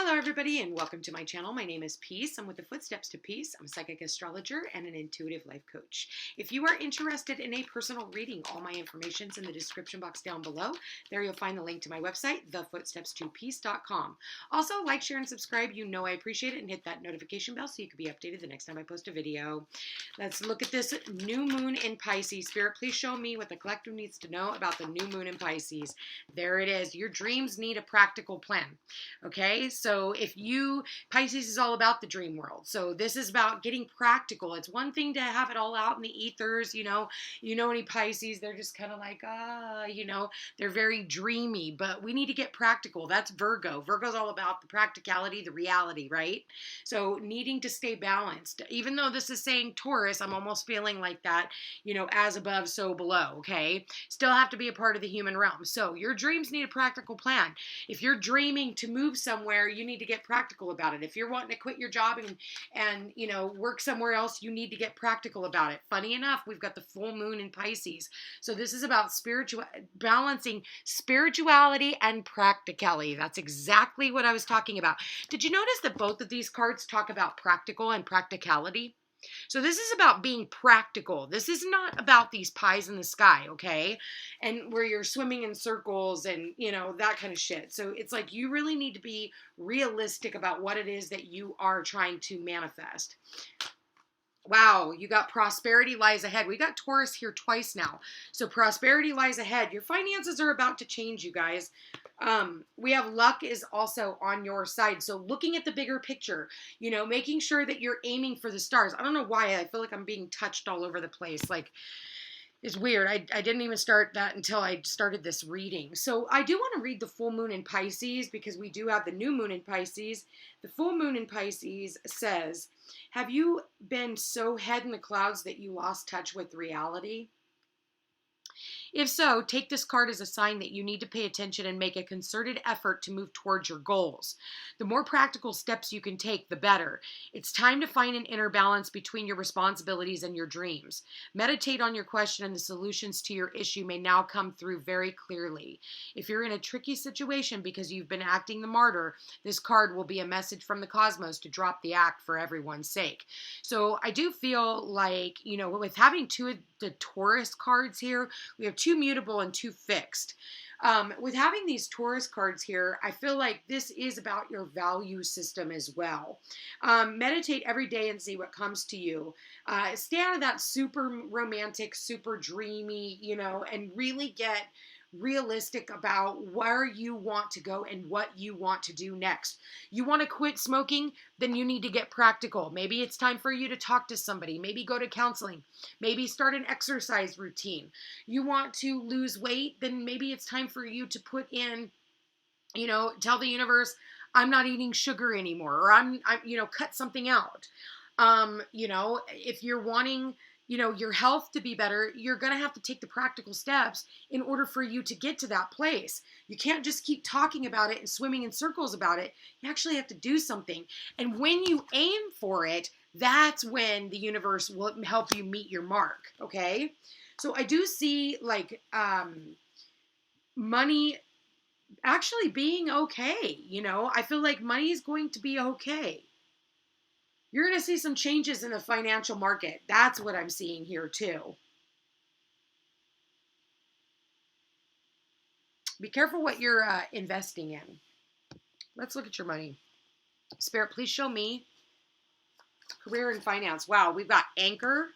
Hello everybody and welcome to my channel. My name is Peace. I'm with the Footsteps to Peace. I'm a psychic astrologer and an intuitive life coach. If you are interested in a personal reading, all my information is in the description box down below. There you'll find the link to my website, thefootstepstopeace.com. Also, like, share, and subscribe. You know I appreciate it, and hit that notification bell so you can be updated the next time I post a video. Let's look at this new moon in Pisces. Spirit, please show me what the collective needs to know about the new moon in Pisces. There it is. Your dreams need a practical plan. Okay, so Pisces is all about the dream world. So this is about getting practical. It's one thing to have it all out in the ethers, any Pisces, they're just kind of like, they're very dreamy, but we need to get practical. That's Virgo. Virgo's all about the practicality, the reality, right? So needing to stay balanced. Even though this is saying Taurus, I'm almost feeling like that, as above, so below, okay? Still have to be a part of the human realm. So your dreams need a practical plan. If you're dreaming to move somewhere, you need to get practical about it. If you're wanting to quit your job and work somewhere else, you need to get practical about it. Funny enough, we've got the full moon in Pisces. So this is about balancing spirituality and practicality. That's exactly what I was talking about. Did you notice that both of these cards talk about practical and practicality? So this is about being practical. This is not about these pies in the sky, okay? And where you're swimming in circles and, that kind of shit. So it's like you really need to be realistic about what it is that you are trying to manifest. Wow, you got prosperity lies ahead. We got Taurus here twice now. So prosperity lies ahead. Your finances are about to change, you guys. We have luck is also on your side. So looking at the bigger picture, making sure that you're aiming for the stars. I don't know why I feel like I'm being touched all over the place. Like, it's weird. I didn't even start that until I started this reading. So I do want to read the full moon in Pisces because we do have the new moon in Pisces. The full moon in Pisces says, have you been so head in the clouds that you lost touch with reality? If so, take this card as a sign that you need to pay attention and make a concerted effort to move towards your goals. The more practical steps you can take, the better. It's time to find an inner balance between your responsibilities and your dreams. Meditate on your question and the solutions to your issue may now come through very clearly. If you're in a tricky situation because you've been acting the martyr, this card will be a message from the cosmos to drop the act for everyone's sake. So I do feel like, with having two of the Taurus cards here, we have two mutable and two fixed. With having these Taurus cards here, I feel like this is about your value system as well. Meditate every day and see what comes to you. Stay out of that super romantic, super dreamy, and really get realistic about where you want to go and what you want to do next. You want to quit smoking? Then you need to get practical. Maybe it's time for you to talk to somebody. Maybe go to counseling. Maybe start an exercise routine. You want to lose weight? Then maybe it's time for you to put in, tell the universe, I'm not eating sugar anymore, or I'm cut something out. If you're wanting your health to be better, you're going to have to take the practical steps in order for you to get to that place. You can't just keep talking about it and swimming in circles about it. You actually have to do something. And when you aim for it, that's when the universe will help you meet your mark. Okay. So I do see money actually being okay. I feel like money is going to be okay. You're going to see some changes in the financial market. That's what I'm seeing here too. Be careful what you're investing in. Let's look at your money. Spirit, please show me career and finance. Wow, we've got anchor,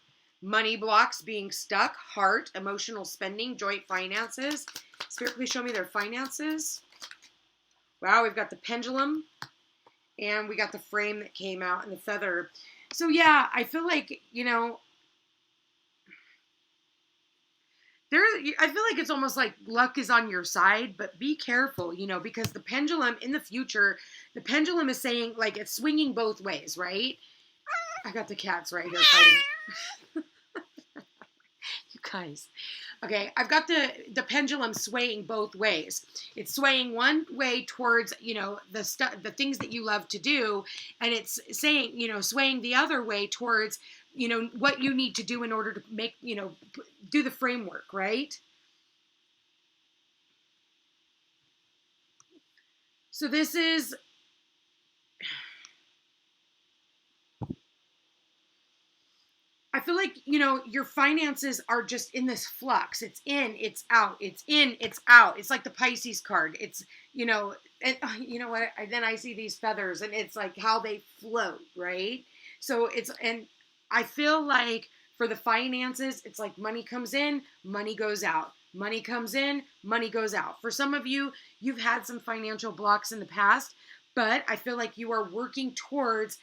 money blocks, being stuck, heart, emotional spending, joint finances. Spirit, please show me their finances. Wow, we've got the pendulum. And we got the frame that came out and the feather. So yeah, I feel like, I feel like it's almost like luck is on your side, but be careful, because the pendulum in the future, the pendulum is saying like it's swinging both ways, right? I got the cats right here fighting. You guys. Okay, I've got the pendulum swaying both ways. It's swaying one way towards, the things that you love to do, and it's saying, swaying the other way towards, what you need to do in order to make, do the framework, right? So this is I feel like, you know, your finances are just in this flux. It's in, it's out. It's in, it's out. It's like the Pisces card. It's, you know, and you know what? Then I see these feathers and it's like how they float, right? So it's, and I feel like for the finances, it's like money comes in, money goes out. Money comes in, money goes out. For some of you, you've had some financial blocks in the past, but I feel like you are working towards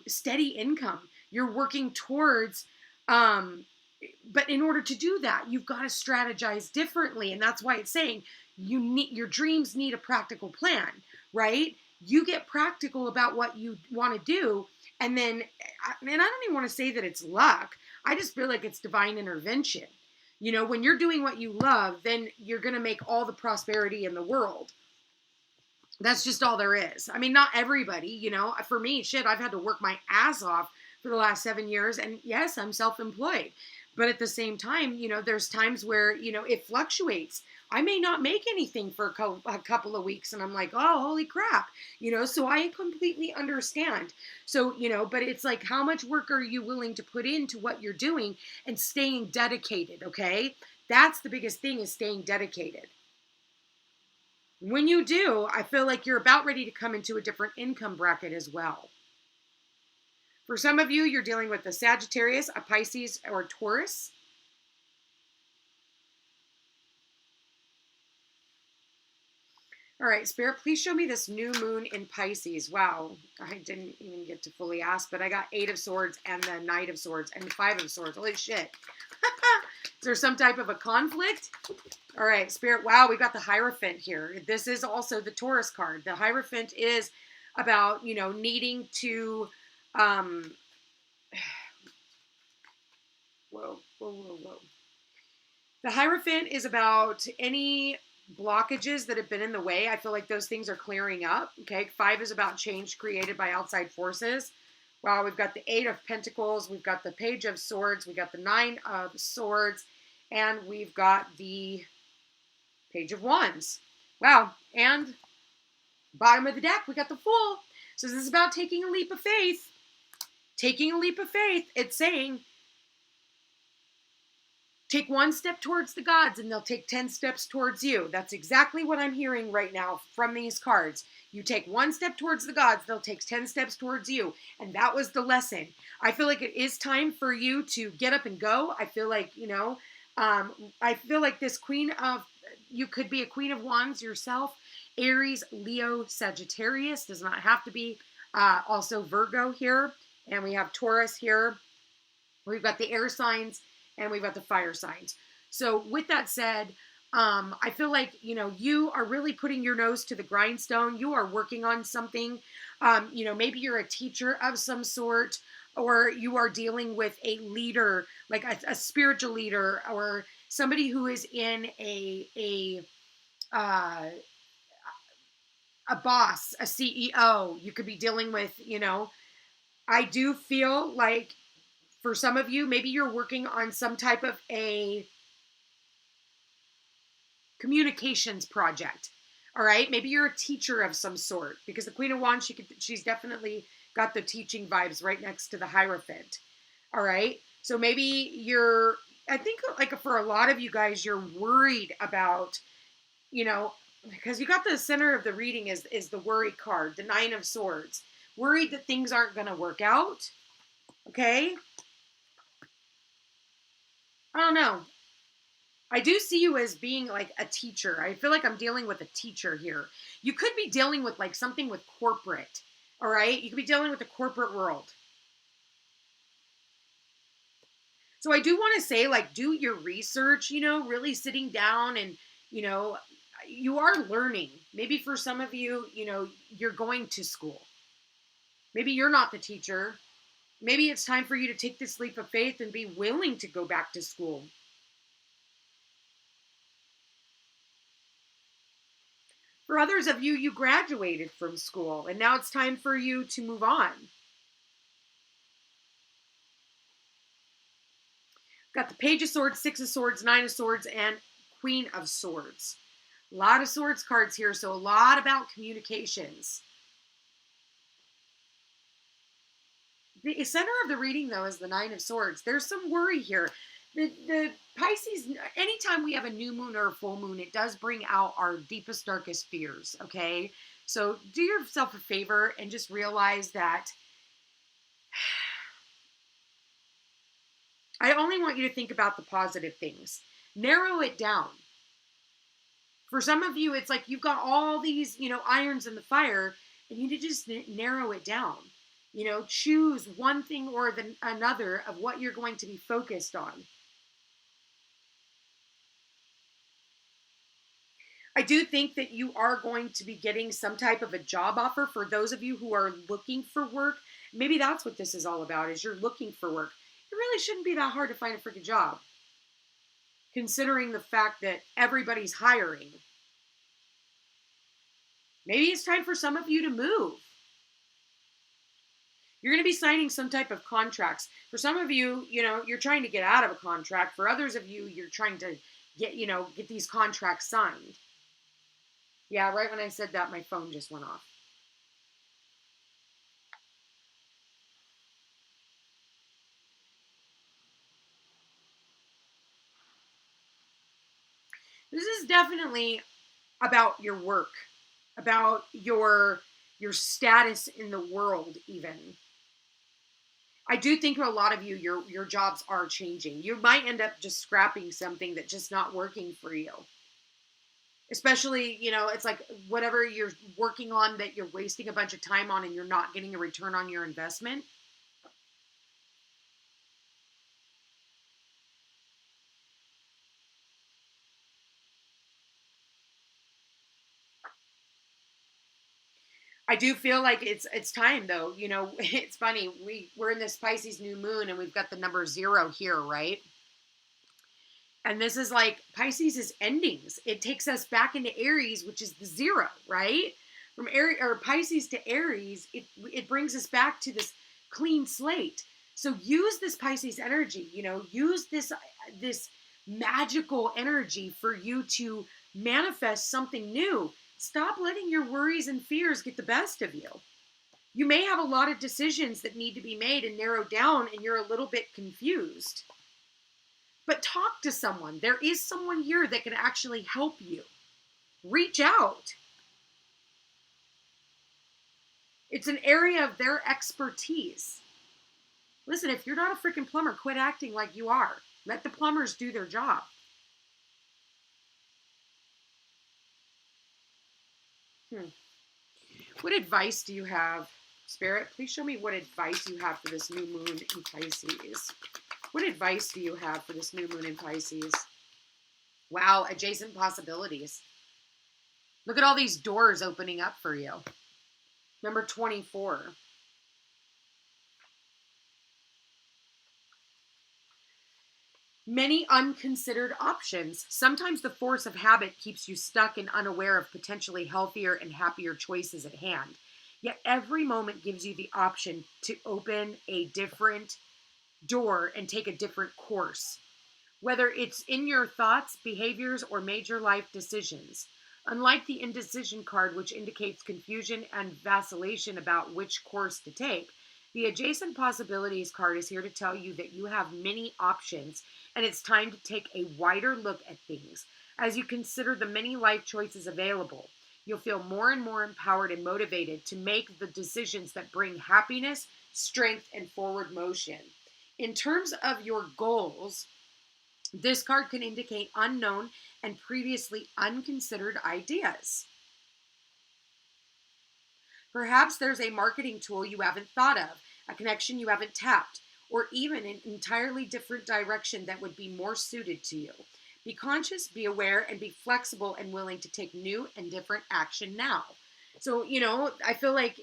steady income. You're working towards, but in order to do that, you've got to strategize differently. And that's why it's saying your dreams need a practical plan, right? You get practical about what you want to do. And then, and I don't even want to say that it's luck. I just feel like it's divine intervention. You know, when you're doing what you love, then you're going to make all the prosperity in the world. That's just all there is. I mean, not everybody, you know, for me, shit, I've had to work my ass off for the last 7 years. And yes, I'm self-employed. But at the same time, you know, there's times where, you know, it fluctuates. I may not make anything for a couple of weeks and I'm like, oh, holy crap, you know, so I completely understand. So, you know, but it's like, how much work are you willing to put into what you're doing and staying dedicated, okay? That's the biggest thing, is staying dedicated. When you do, I feel like you're about ready to come into a different income bracket as well. For some of you, you're dealing with a Sagittarius, a Pisces, or a Taurus. All right, Spirit, please show me this new moon in Pisces. Wow, I didn't even get to fully ask, but I got 8 of Swords and the Knight of Swords and 5 of Swords. Holy shit. Is there some type of a conflict? All right, Spirit, wow, we got the Hierophant here. This is also the Taurus card. The Hierophant is about, you know, needing to, whoa. The Hierophant is about any blockages that have been in the way. I feel like those things are clearing up, okay? 5 is about change created by outside forces. Wow, we've got the 8 of Pentacles, we've got the Page of Swords, we've got the 9 of Swords, and we've got the Page of Wands. Wow, and bottom of the deck, we got the Fool. So this is about taking a leap of faith. Taking a leap of faith, it's saying, take 1 step towards the gods and they'll take 10 steps towards you. That's exactly what I'm hearing right now from these cards. You take 1 step towards the gods, they'll take 10 steps towards you. And that was the lesson. I feel like it is time for you to get up and go. I feel like, you know, I feel like this you could be a Queen of Wands yourself. Aries, Leo, Sagittarius. Does not have to be. Also Virgo here. And we have Taurus here. We've got the air signs. And we've got the fire signs. So with that said, I feel like, you know, you are really putting your nose to the grindstone. You are working on something. You know, maybe you're a teacher of some sort, or you are dealing with a leader, like a spiritual leader, or somebody who is in a boss, a CEO. You could be dealing with, you know, I do feel like, for some of you, maybe you're working on some type of a communications project. All right. Maybe you're a teacher of some sort, because the Queen of Wands, she's definitely got the teaching vibes right next to the Hierophant. All right. So maybe I think like for a lot of you guys, you're worried about, you know, because you got the center of the reading is the worry card, the 9 of Swords, worried that things aren't going to work out. Okay. I don't know. I do see you as being like a teacher. I feel like I'm dealing with a teacher here. You could be dealing with like something with corporate. All right. You could be dealing with the corporate world. So I do want to say, like, do your research, you know, really sitting down and, you know, you are learning. Maybe for some of you, you know, you're going to school. Maybe you're not the teacher. Maybe it's time for you to take this leap of faith and be willing to go back to school. For others of you, you graduated from school and now it's time for you to move on. Got the Page of Swords, 6 of Swords, 9 of Swords, and Queen of Swords. A lot of Swords cards here, so a lot about communications. The center of the reading, though, is the Nine of Swords. There's some worry here. The Pisces, anytime we have a new moon or a full moon, it does bring out our deepest, darkest fears, okay? So do yourself a favor and just realize that I only want you to think about the positive things. Narrow it down. For some of you, it's like you've got all these, irons in the fire, and you need to just narrow it down. Choose one thing or another of what you're going to be focused on. I do think that you are going to be getting some type of a job offer for those of you who are looking for work. Maybe that's what this is all about, is you're looking for work. It really shouldn't be that hard to find a freaking job, considering the fact that everybody's hiring. Maybe it's time for some of you to move. You're going to be signing some type of contracts. For some of you, you're trying to get out of a contract. For others of you, you're trying to get these contracts signed. Yeah, right when I said that, my phone just went off. This is definitely about your work, about your status in the world even. I do think for a lot of you, your jobs are changing. You might end up just scrapping something that's just not working for you. Especially, it's like whatever you're working on that you're wasting a bunch of time on and you're not getting a return on your investment. I do feel like it's time, though. It's funny. We're in this Pisces new moon and we've got the number 0 here, right? And this is like Pisces is endings. It takes us back into Aries, which is the 0, right? From Aries or Pisces to Aries, it brings us back to this clean slate. So use this Pisces energy, use this magical energy for you to manifest something new. Stop letting your worries and fears get the best of you. You may have a lot of decisions that need to be made and narrowed down, and you're a little bit confused. But talk to someone. There is someone here that can actually help you. Reach out. It's an area of their expertise. Listen, if you're not a freaking plumber, quit acting like you are. Let the plumbers do their job. What advice do you have, Spirit? Please show me what advice you have for this new moon in Pisces. What advice do you have for this new moon in Pisces? Wow, adjacent possibilities. Look at all these doors opening up for you. Number 24. Many unconsidered options. Sometimes the force of habit keeps you stuck and unaware of potentially healthier and happier choices at hand. Yet every moment gives you the option to open a different door and take a different course, whether it's in your thoughts, behaviors, or major life decisions. Unlike the indecision card, which indicates confusion and vacillation about which course to take, the adjacent possibilities card is here to tell you that you have many options and it's time to take a wider look at things. As you consider the many life choices available, you'll feel more and more empowered and motivated to make the decisions that bring happiness, strength, and forward motion. In terms of your goals, this card can indicate unknown and previously unconsidered ideas. Perhaps there's a marketing tool you haven't thought of, a connection you haven't tapped, or even an entirely different direction that would be more suited to you. Be conscious, be aware, and be flexible and willing to take new and different action now. So, I feel like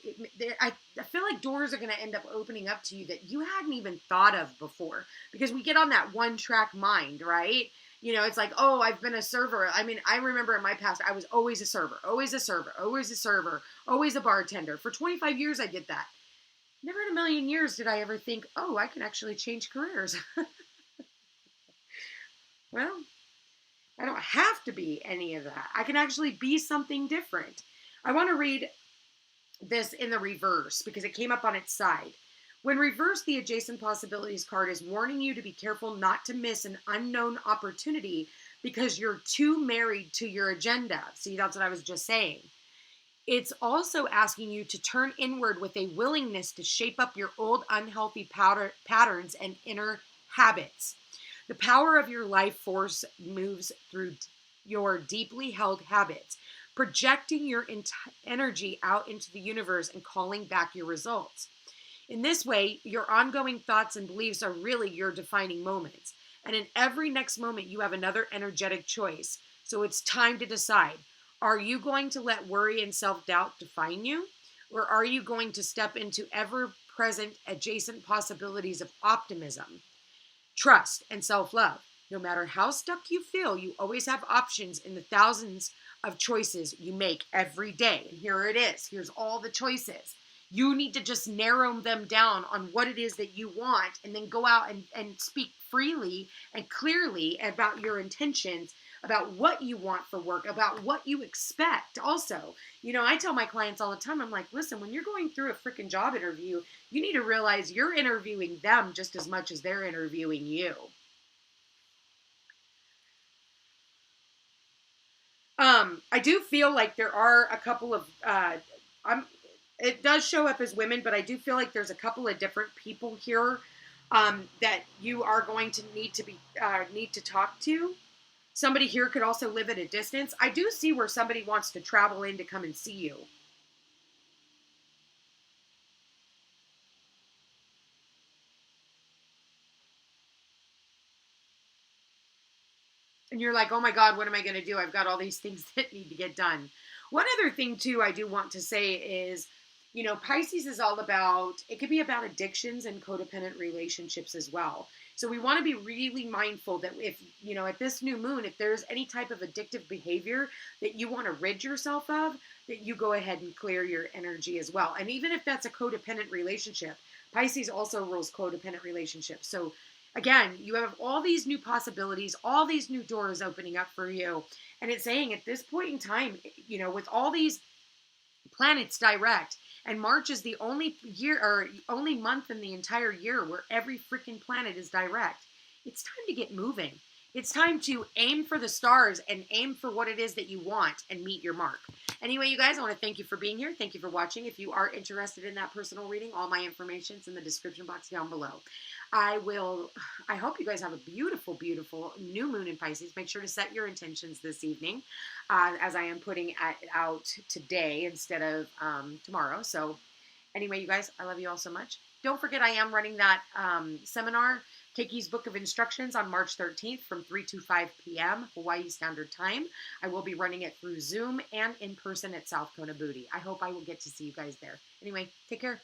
doors are going to end up opening up to you that you hadn't even thought of before, because we get on that one-track mind, right? It's like, oh, I've been a server. I mean, I remember in my past, I was always a server, always a server, always a server, always a bartender. For 25 years, I did that. Never in a million years did I ever think, oh, I can actually change careers. Well, I don't have to be any of that. I can actually be something different. I want to read this in the reverse because it came up on its side. When reversed, the adjacent possibilities card is warning you to be careful not to miss an unknown opportunity because you're too married to your agenda. See, that's what I was just saying. It's also asking you to turn inward with a willingness to shape up your old unhealthy patterns and inner habits. The power of your life force moves through your deeply held habits, projecting your energy out into the universe and calling back your results. In this way, your ongoing thoughts and beliefs are really your defining moments. And in every next moment, you have another energetic choice. So it's time to decide. Are you going to let worry and self-doubt define you? Or are you going to step into ever-present adjacent possibilities of optimism, trust, and self-love? No matter how stuck you feel, you always have options in the thousands of choices you make every day. And here it is. Here's all the choices. You need to just narrow them down on what it is that you want and then go out and speak freely and clearly about your intentions, about what you want for work, about what you expect. Also, I tell my clients all the time, I'm like, listen, when you're going through a freaking job interview, you need to realize you're interviewing them just as much as they're interviewing you. I do feel like there are a couple of, it does show up as women, but I do feel like there's a couple of different people here that you are going to need to talk to. Somebody here could also live at a distance. I do see where somebody wants to travel in to come and see you. And you're like, oh my God, what am I going to do? I've got all these things that need to get done. One other thing, too, I do want to say is, Pisces is all about, it could be about addictions and codependent relationships as well. So we want to be really mindful that if, at this new moon, if there's any type of addictive behavior that you want to rid yourself of, that you go ahead and clear your energy as well. And even if that's a codependent relationship, Pisces also rules codependent relationships. So again, you have all these new possibilities, all these new doors opening up for you. And it's saying at this point in time, with all these planets direct, and March is the only year or only month in the entire year where every freaking planet is direct. It's time to get moving. It's time to aim for the stars and aim for what it is that you want and meet your mark. Anyway, you guys, I want to thank you for being here. Thank you for watching. If you are interested in that personal reading, all my information is in the description box down below. I hope you guys have a beautiful, beautiful new moon in Pisces. Make sure to set your intentions this evening, as I am putting it out today instead of tomorrow. So anyway, you guys, I love you all so much. Don't forget, I am running that seminar, KEIKI'S Book of Instructions, on March 13th from 3 to 5 p.m. Hawaii Standard Time. I will be running it through Zoom and in person at South Kona Booty. I hope I will get to see you guys there. Anyway, take care.